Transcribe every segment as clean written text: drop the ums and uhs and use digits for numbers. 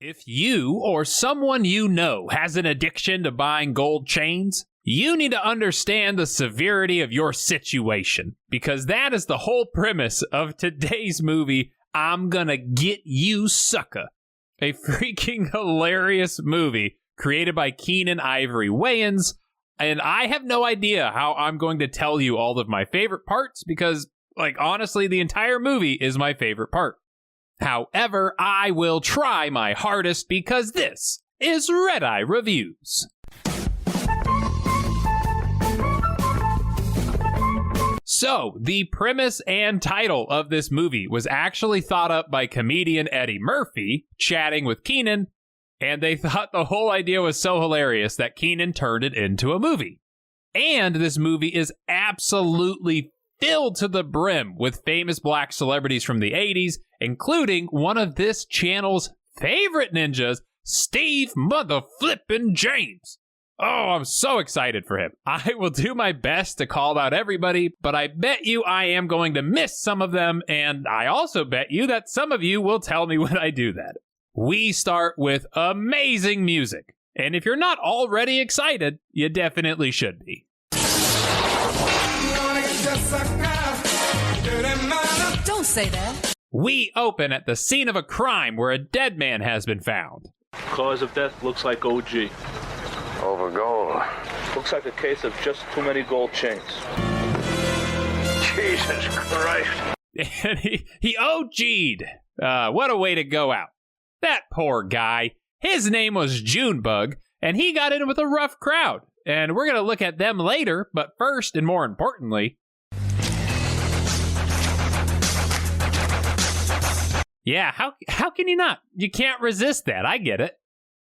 If you or someone you know has an addiction to buying gold chains, you need to understand the severity of your situation, because that is the whole premise of today's movie, I'm Gonna Get You, Sucka. A freaking hilarious movie created by Keenen, Ivory, Wayans, and I have no idea how I'm going to tell you all of my favorite parts, because, honestly, the entire movie is my favorite part. However, I will try my hardest because this is Redeye Reviews. So, the premise and title of this movie was actually thought up by comedian Eddie Murphy chatting with Keenen, and they thought the whole idea was so hilarious that Keenen turned it into a movie. And this movie is absolutely filled to the brim with famous black celebrities from the 80s, including one of this channel's favorite ninjas, Steve Motherflippin' James. Oh, I'm so excited for him. I will do my best to call out everybody, but I bet you I am going to miss some of them, and I also bet you that some of you will tell me when I do that. We start with amazing music, and if you're not already excited, you definitely should be. Don't say that. We open at the scene of a crime where a dead man has been found. Cause of death looks like OG. Over gold. Looks like a case of just too many gold chains. Jesus Christ. And he OG'd. What a way to go out. That poor guy. His name was Junebug, and he got in with a rough crowd. And we're going to look at them later, but first, and more importantly, yeah, how can you not? You can't resist that. I get it.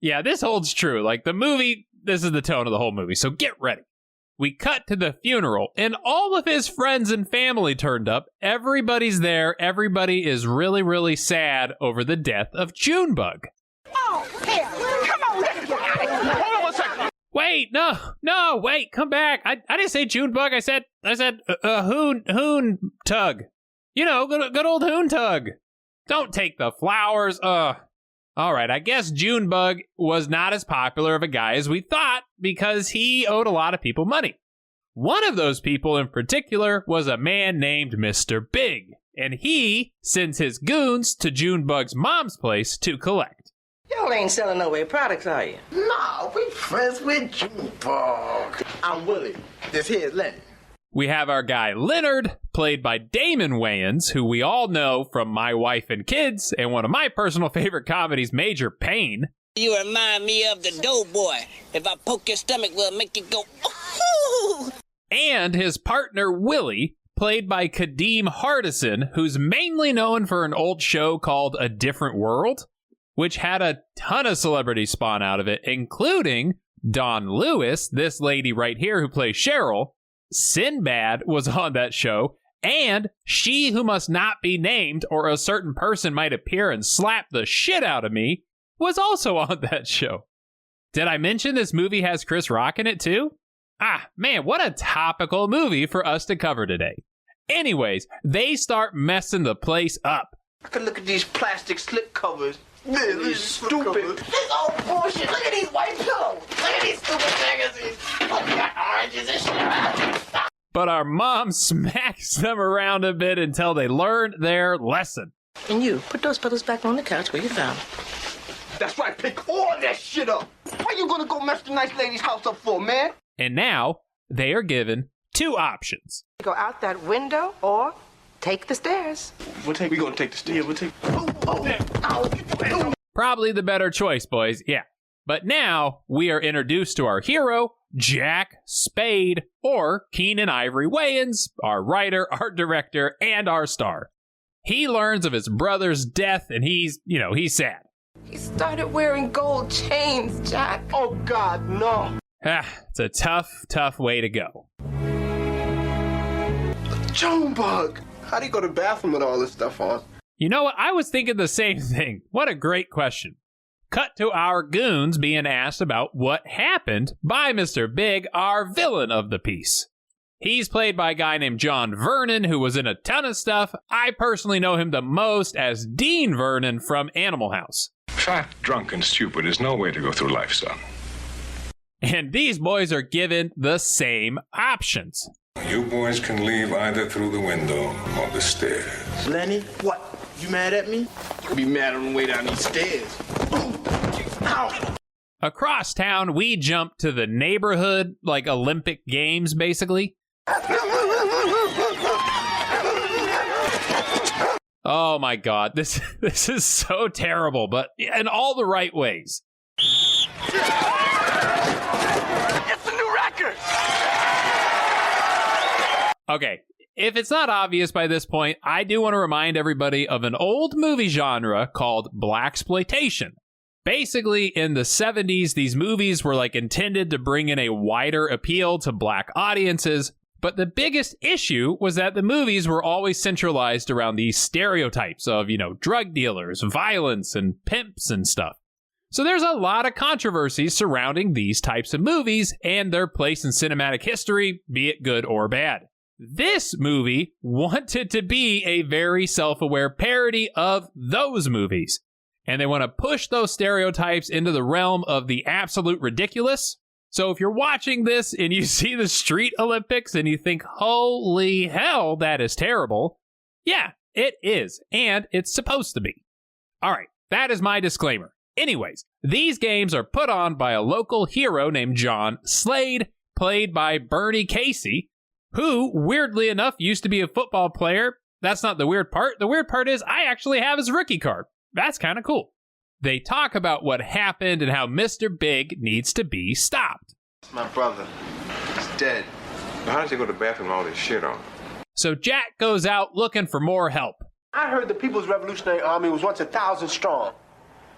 Yeah, this holds true. The movie, this is the tone of the whole movie, so get ready. We cut to the funeral, and all of his friends and family turned up. Everybody's there. Everybody is really, really sad over the death of Junebug. Oh, hell, come on, let's get out of here. Hold on 1 second. Wait, no, wait, come back. I didn't say Junebug. I said, Hoon Tug. You know, good old Hoon Tug. Don't take the flowers. All right, I guess Junebug was not as popular of a guy as we thought because he owed a lot of people money. One of those people in particular was a man named Mr. Big, and he sends his goons to Junebug's mom's place to collect. Y'all ain't selling no way products, are you? Nah, we friends with Junebug. I'm Willie. This here's Lenny. We have our guy Leonard, played by Damon Wayans, who we all know from My Wife and Kids, and one of my personal favorite comedies, Major Payne. You remind me of the Doughboy. If I poke your stomach, we'll make you go, ooh! And his partner, Willie, played by Kadeem Hardison, who's mainly known for an old show called A Different World, which had a ton of celebrities spawn out of it, including Dawnn Lewis, this lady right here who plays Cheryl. Sinbad was on that show, and She Who Must Not Be Named, or A Certain Person Might Appear and Slap the Shit Out of Me, was also on that show. Did I mention this movie has Chris Rock in it too? Ah, man, what a topical movie for us to cover today. Anyways, they start messing the place up. I could look at these plastic slip covers. This is stupid. This old bullshit. Look at these white pillows. Look at these stupid magazines. Look, we got oranges and shit. But our mom smacks them around a bit until they learn their lesson. And you, put those pillows back on the couch where you found them. That's right, pick all that shit up. Why you gonna go mess the nice lady's house up for, man? And now, they are given two options. Go out that window or take the stairs. We're gonna take the stairs. Yeah, we'll take. Probably the better choice, boys, yeah. But now, we are introduced to our hero, Jack Spade, or Keenen Ivory Wayans, our writer, our director, and our star. He learns of his brother's death, and he's sad. He started wearing gold chains, Jack. Oh, God, no. It's a tough way to go. Junebug. How do you go to the bathroom with all this stuff on? You know what? I was thinking the same thing. What a great question. Cut to our goons being asked about what happened by Mr. Big, our villain of the piece. He's played by a guy named John Vernon, who was in a ton of stuff. I personally know him the most as Dean Vernon from Animal House. Fat, drunk, and stupid is no way to go through life, son. And these boys are given the same options. You boys can leave either through the window or the stairs. Lenny, what? You mad at me? You'll be mad on the way down these stairs. Ow! Across town, we jump to the neighborhood, like Olympic Games, basically. Oh my God, this is so terrible, but in all the right ways. It's a new record! Okay, if it's not obvious by this point, I do want to remind everybody of an old movie genre called blaxploitation. Basically, in the 70s, these movies were like intended to bring in a wider appeal to black audiences, but the biggest issue was that the movies were always centralized around these stereotypes of, drug dealers, violence, and pimps and stuff. So there's a lot of controversy surrounding these types of movies and their place in cinematic history, be it good or bad. This movie wanted to be a very self-aware parody of those movies. And they want to push those stereotypes into the realm of the absolute ridiculous. So if you're watching this and you see the Street Olympics and you think, holy hell, that is terrible. Yeah, it is. And it's supposed to be. All right, that is my disclaimer. Anyways, these games are put on by a local hero named John Slade, played by Bernie Casey, who, weirdly enough, used to be a football player. That's not the weird part. The weird part is I actually have his rookie card. That's kind of cool. They talk about what happened and how Mr. Big needs to be stopped. My brother. He's dead. How did you go to the bathroom with all this shit on? So Jack goes out looking for more help. I heard the People's Revolutionary Army was once 1,000 strong.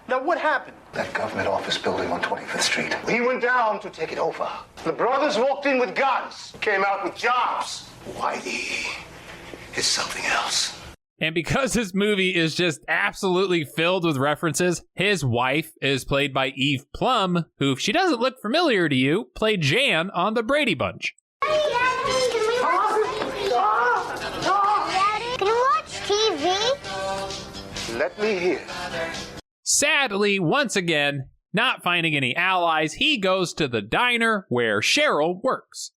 Now what happened? That government office building on 25th Street. We went down to take it over. The brothers walked in with guns, came out with jobs. Whitey is something else. And because this movie is just absolutely filled with references, his wife is played by Eve Plumb, who, if she doesn't look familiar to you, played Jan on The Brady Bunch. Can you watch TV? Let me hear. Sadly, once again, not finding any allies, he goes to the diner where Cheryl works.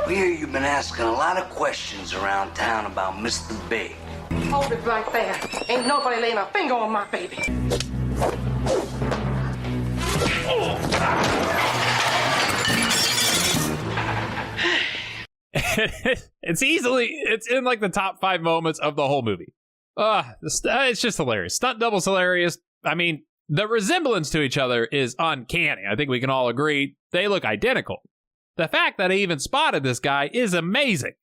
We hear you've been asking a lot of questions around town about Mr. Big. Hold it right there. Ain't nobody laying a finger on my baby. It's in like the top 5 moments of the whole movie. It's just hilarious. Stunt double's hilarious. I mean, the resemblance to each other is uncanny. I think we can all agree they look identical. The fact that I even spotted this guy is amazing.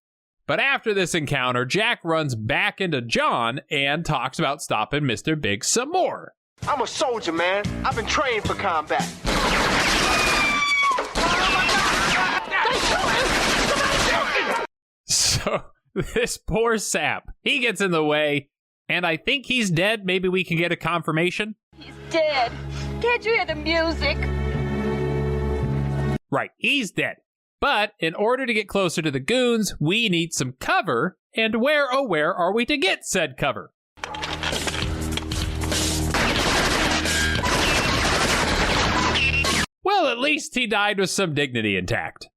But after this encounter, Jack runs back into John and talks about stopping Mr. Big some more. I'm a soldier, man. I've been trained for combat. So, this poor sap, he gets in the way, and I think he's dead. Maybe we can get a confirmation. He's dead. Can't you hear the music? Right, he's dead. But in order to get closer to the goons, we need some cover. And where, oh where, are we to get said cover? Well, at least he died with some dignity intact.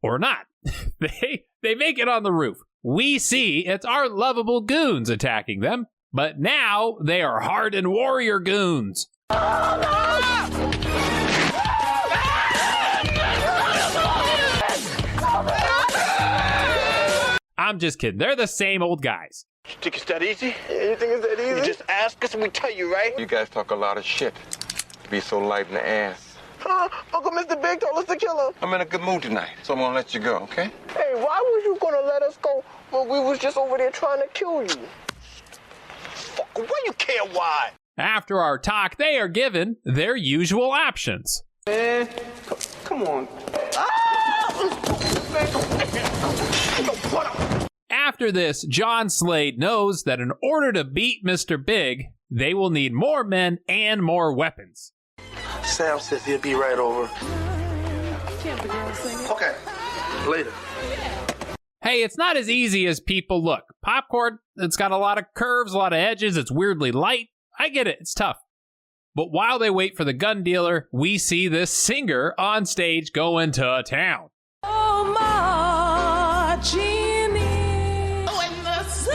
Or not. They make it on the roof. We see it's our lovable goons attacking them. But now they are hardened warrior goons. I'm just kidding. They're the same old guys. You think it's that easy? You think it's that easy? You just ask us and we tell you, right? You guys talk a lot of shit. To be so light in the ass. Huh? Uncle Mr. Big told us to kill him. I'm in a good mood tonight, so I'm gonna let you go, okay? Hey, why was you gonna let us go when we was just over there trying to kill you? Fuck, why you care why? After our talk, they are given their usual options. Man, come on. After this, John Slade knows that in order to beat Mr. Big, they will need more men and more weapons. Sam says he'll be right over. Okay, later. Hey, it's not as easy as people look. Popcorn, it's got a lot of curves, a lot of edges, it's weirdly light. I get it. It's tough. But while they wait for the gun dealer, we see this singer on stage going to town. Oh, my Genie. Oh, in the sea.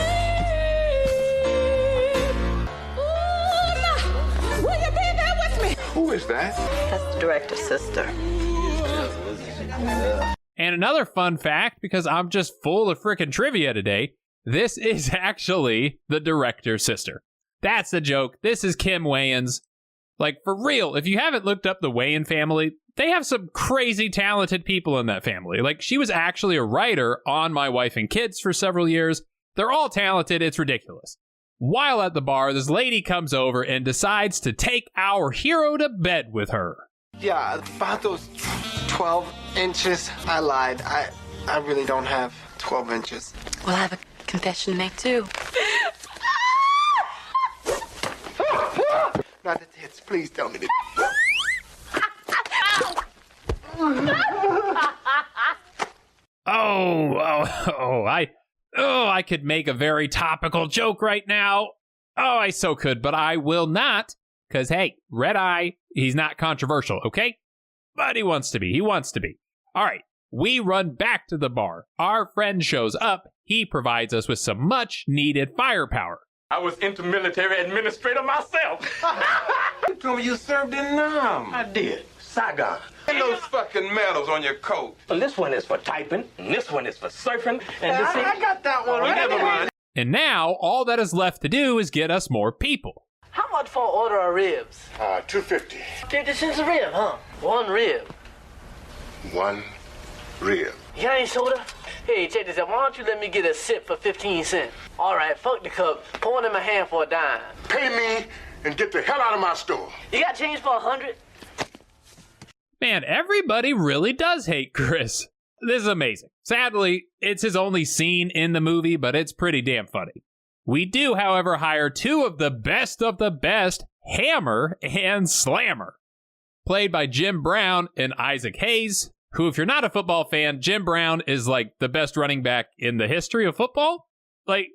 Ooh, will you be there with me? Who is that? That's the director's sister. And another fun fact, because I'm just full of frickin' trivia today, this is actually the director's sister. That's the joke. This is Kim Wayans. Like, for real, if you haven't looked up the Wayans family, they have some crazy talented people in that family. Like, she was actually a writer on My Wife and Kids for several years. They're all talented. It's ridiculous. While at the bar, this lady comes over and decides to take our hero to bed with her. Yeah, about those 12 inches, I lied. I really don't have 12 inches. Well, I have a confession to make, too. Not the tits. Please tell me the... I could make a very topical joke right now. Oh, I so could, but I will not. Because, hey, Redeye, he's not controversial, okay? But he wants to be. He wants to be. All right, we run back to the bar. Our friend shows up. He provides us with some much-needed firepower. I was intermilitary administrator myself. You told me you served in Nam. I did. Saigon. And those fucking medals on your coat. Well, this one is for typing, and this one is for surfing, and this I got that one. Oh, never mind. And now, all that is left to do is get us more people. How much for an order of ribs? $2.50. 50 cents a rib, huh? One rib. One rib. You got any soda? Hey, check this out. Why don't you let me get a sip for 15 cents? All right, fuck the cup. Pour it in my hand for a dime. Pay me and get the hell out of my store. You got change for 100? Man, everybody really does hate Chris. This is amazing. Sadly, it's his only scene in the movie, but it's pretty damn funny. We do, however, hire two of the best, Hammer and Slammer, played by Jim Brown and Isaac Hayes, who, if you're not a football fan, Jim Brown is like the best running back in the history of football. Like,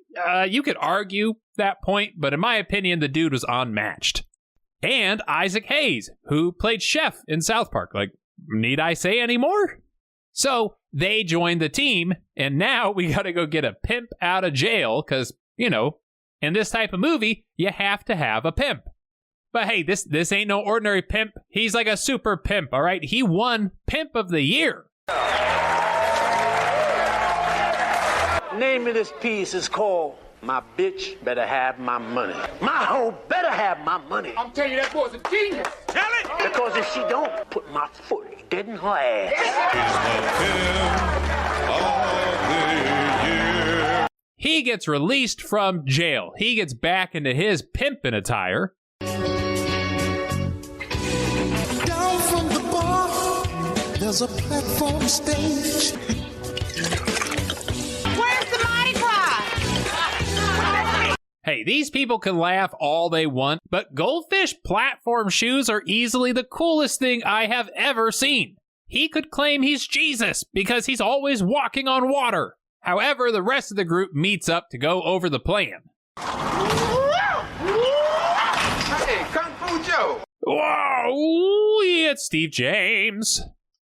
you could argue that point, but in my opinion, the dude was unmatched. And Isaac Hayes, who played Chef in South Park. Like, need I say any more? So they joined the team, and now we gotta go get a pimp out of jail, because, you know, in this type of movie, you have to have a pimp. But hey, this ain't no ordinary pimp. He's like a super pimp, all right? He won Pimp of the Year. Name of this piece is called My Bitch Better Have My Money. My hoe better have my money. I'm telling you, that boy's a genius. Tell it! Because if she don't, put my foot dead in her ass. He gets released from jail. He gets back into his pimpin' attire. Down from the bar, there's a platform stage. Where's the Mardi Gras? Hey, these people can laugh all they want, but Goldfish platform shoes are easily the coolest thing I have ever seen. He could claim he's Jesus because he's always walking on water. However, the rest of the group meets up to go over the plan. Hey, Kung Fu Joe. Whoa, it's Steve James.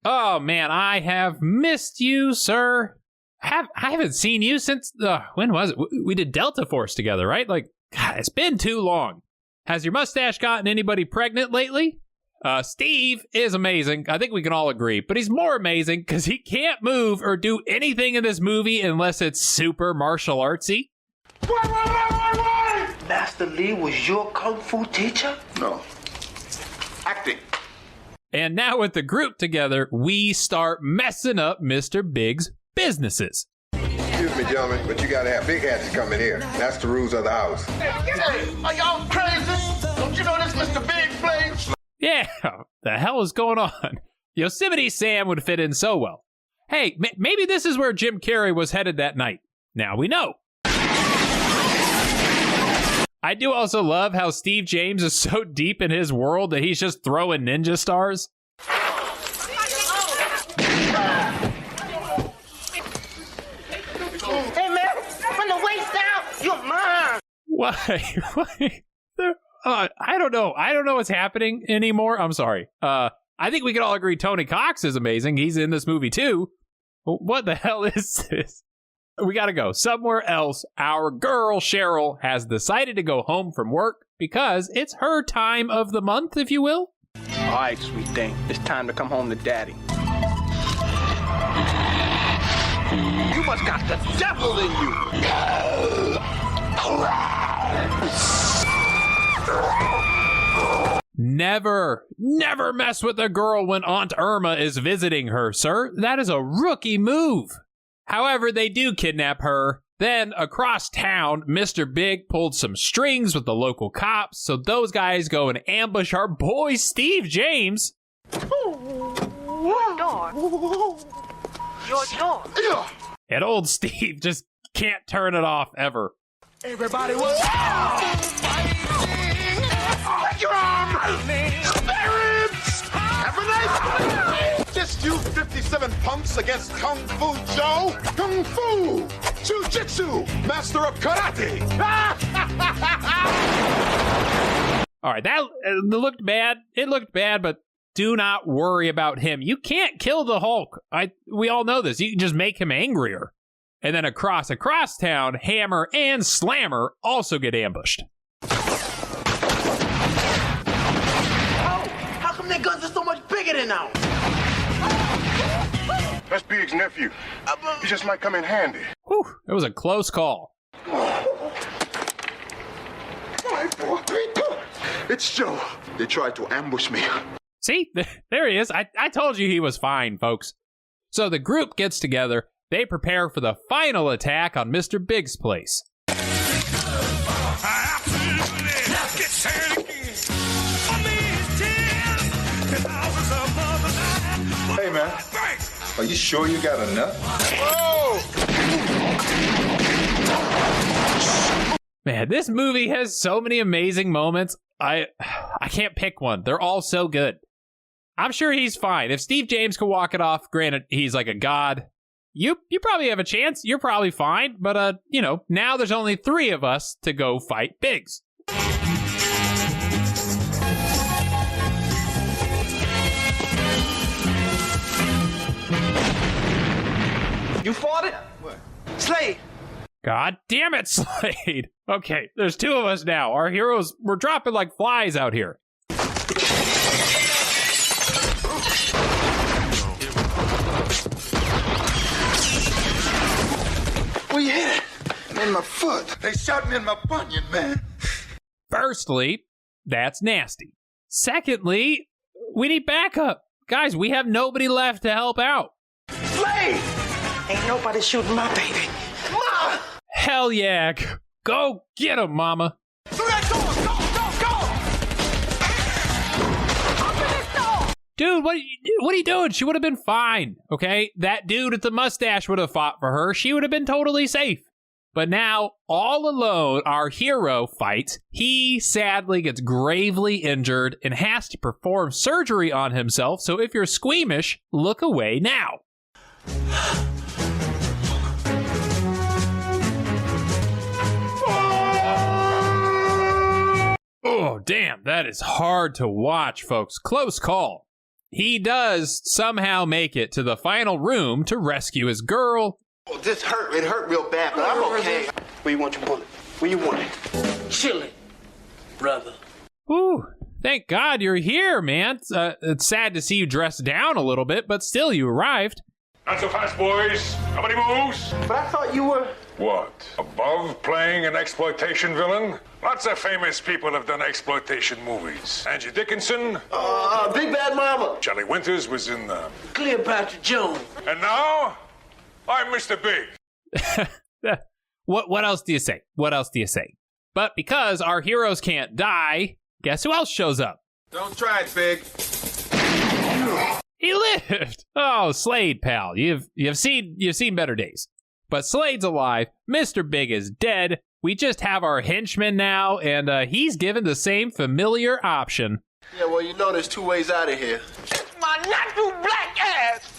Oh man, I have missed you, sir. I haven't seen you since, when was it? We did Delta Force together, right? Like, God, it's been too long. Has your mustache gotten anybody pregnant lately? Steve is amazing. I think we can all agree, but he's more amazing because he can't move or do anything in this movie unless it's super martial artsy. Master Lee was your Kung Fu teacher? No. Acting. And now with the group together, we start messing up Mr. Big's businesses. Excuse me, gentlemen, but you gotta have big hats to come in here. That's the rules of the house. Hey, are y'all crazy? Don't you know this Mr. Big place? Yeah, the hell is going on? Yosemite Sam would fit in so well. Hey, maybe this is where Jim Carrey was headed that night. Now we know. I do also love how Steve James is so deep in his world that he's just throwing ninja stars. Hey, man, from the waist down, you're mine. Why? I don't know. I don't know what's happening anymore. I'm sorry. I think we can all agree Tony Cox is amazing. He's in this movie too. What the hell is this? We gotta go somewhere else. Our girl, Cheryl, has decided to go home from work because it's her time of the month, if you will. All right, sweet thing. It's time to come home to daddy. You must got the devil in you. Never mess with a girl when Aunt Irma is visiting her, sir. That is a rookie move. However, they do kidnap her. Then, across town, Mr. Big pulled some strings with the local cops, so those guys go and ambush our boy Steve James. Your door. Your door. And old Steve just can't turn it off ever. Everybody was break your arm! Parents! Have a nice Just you 57 punks against Kung Fu Joe? Kung Fu! Jiu-Jitsu! Master of Karate! All right, that looked bad. It looked bad, but do not worry about him. You can't kill the Hulk. We all know this. You can just make him angrier. And then across town, Hammer and Slammer also get ambushed. How come their guns are so much bigger than ours? That's Big's nephew. He just might come in handy. Whew, it was a close call. It's Joe. They tried to ambush me. See, there he is. I told you he was fine, folks. So the group gets together. They prepare for the final attack on Mr. Big's place. Hey, man. Are you sure you got enough? Whoa! Man, this movie has so many amazing moments. I can't pick one. They're all so good. I'm sure he's fine. If Steve James can walk it off, granted, he's like a god. You probably have a chance. You're probably fine. But, now there's only 3 of us to go fight Biggs. You fought it? What? Slade! God damn it, Slade. Okay, there's 2 of us now. Our heroes, we're dropping like flies out here. Where you hit it? In my foot. They shot me in my bunion, man. Firstly, that's nasty. Secondly, we need backup. Guys, we have nobody left to help out. Slade! Ain't nobody shooting my baby. Mom! Hell yeah. Go get him, mama. Through that door! Go! Open this door! Dude, what are you doing? She would have been fine, okay? That dude with the mustache would have fought for her. She would have been totally safe. But now, all alone, our hero fights. He sadly gets gravely injured and has to perform surgery on himself. So if you're squeamish, look away now. Oh, damn, that is hard to watch, folks. Close call. He does somehow make it to the final room to rescue his girl. Oh, this hurt. It hurt real bad, but I'm okay. Where you want your bullet? Where you want it? Chill it, brother. Ooh, thank God you're here, man. It's sad to see you dressed down a little bit, but still, you arrived. Not so fast, boys. Nobody moves. But I thought you were... What? Above playing an exploitation villain? Lots of famous people have done exploitation movies. Angie Dickinson. Big Bad Mama. Shelley Winters was in Cleopatra Jones. And now, I'm Mr. Big. What else do you say? What else do you say? But because our heroes can't die, guess who else shows up? Don't try it, Big. He lived. Oh, Slade, pal. You've seen better days. But Slade's alive. Mr. Big is dead. We just have our henchman now, and he's given the same familiar option. Yeah, well, there's 2 ways out of here. It's my natural black ass!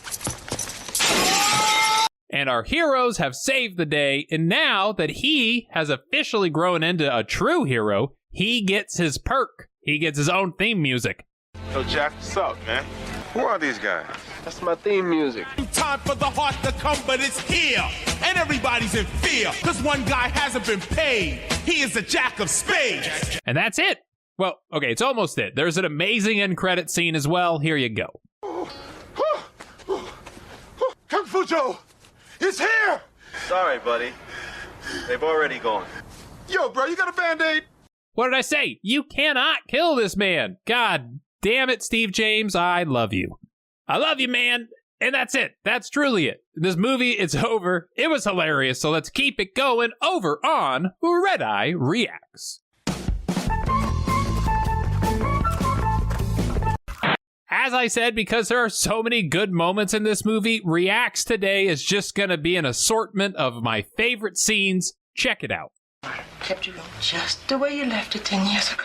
And our heroes have saved the day, and now that he has officially grown into a true hero, he gets his perk. He gets his own theme music. Yo, Jack, what's up, man? Who are these guys? That's my theme music. Time for the heart to come, but it's here. And everybody's in fear, because one guy hasn't been paid. He is a jack of spades. And that's it. Well, okay, it's almost it. There's an amazing end credit scene as well. Here you go. Kung Fu Joe is here! Sorry, buddy. They've already gone. Yo, bro, you got a Band-Aid? What did I say? You cannot kill this man. God damn it, Steve James. I love you. I love you, man. And that's it. That's truly it. This movie, it's over. It was hilarious, so let's keep it going over on Redeye Reacts. As I said, because there are so many good moments in this movie, Reacts today is just going to be an assortment of my favorite scenes. Check it out. Kept you just the way you left it 10 years ago.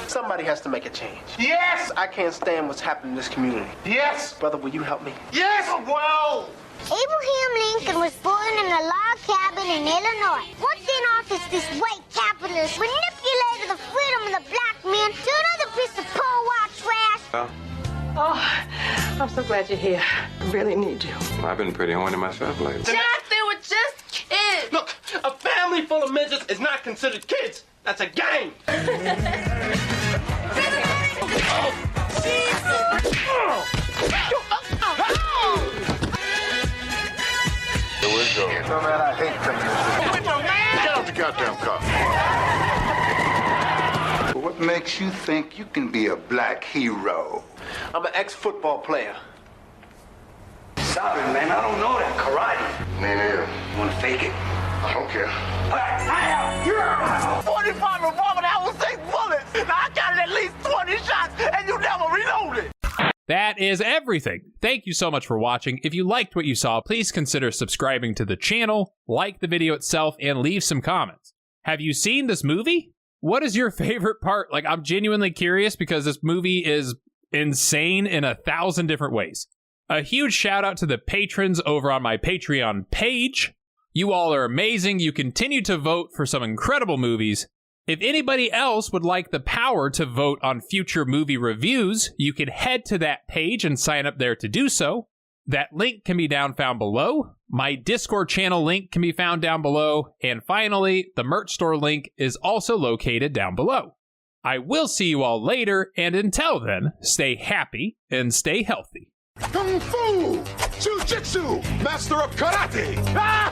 Somebody has to make a change. Yes! I can't stand what's happening in this community. Yes! Brother, will you help me? Yes! Well! Abraham Lincoln was born in a log cabin in Illinois. Once in office, this white capitalist manipulated the freedom of the black man to another piece of poor trash. Oh, I'm so glad you're here. I really need you. Well, I've been pretty horny myself lately. Jack, they were just kids. Look, a family full of midgets is not considered kids. That's a gang. Here we go. No, man, I hate coming. Get out the goddamn car. What makes you think you can be a black hero? I'm an ex-football player. Sorry, man, I don't know that karate. Me neither. Wanna fake it? I don't care. 45 revolver, that was 6 bullets. Now I got at least 20 shots, and you never reloaded. That is everything. Thank you so much for watching. If you liked what you saw, please consider subscribing to the channel, like the video itself, and leave some comments. Have you seen this movie? What is your favorite part? Like, I'm genuinely curious because this movie is insane in 1,000 different ways. A huge shout out to the patrons over on my Patreon page. You all are amazing. You continue to vote for some incredible movies. If anybody else would like the power to vote on future movie reviews, you can head to that page and sign up there to do so. That link can be found below. My Discord channel link can be found down below. And finally, the merch store link is also located down below. I will see you all later, and until then, stay happy and stay healthy. Kung Fu! Jiu-Jitsu! Master of Karate! Ah!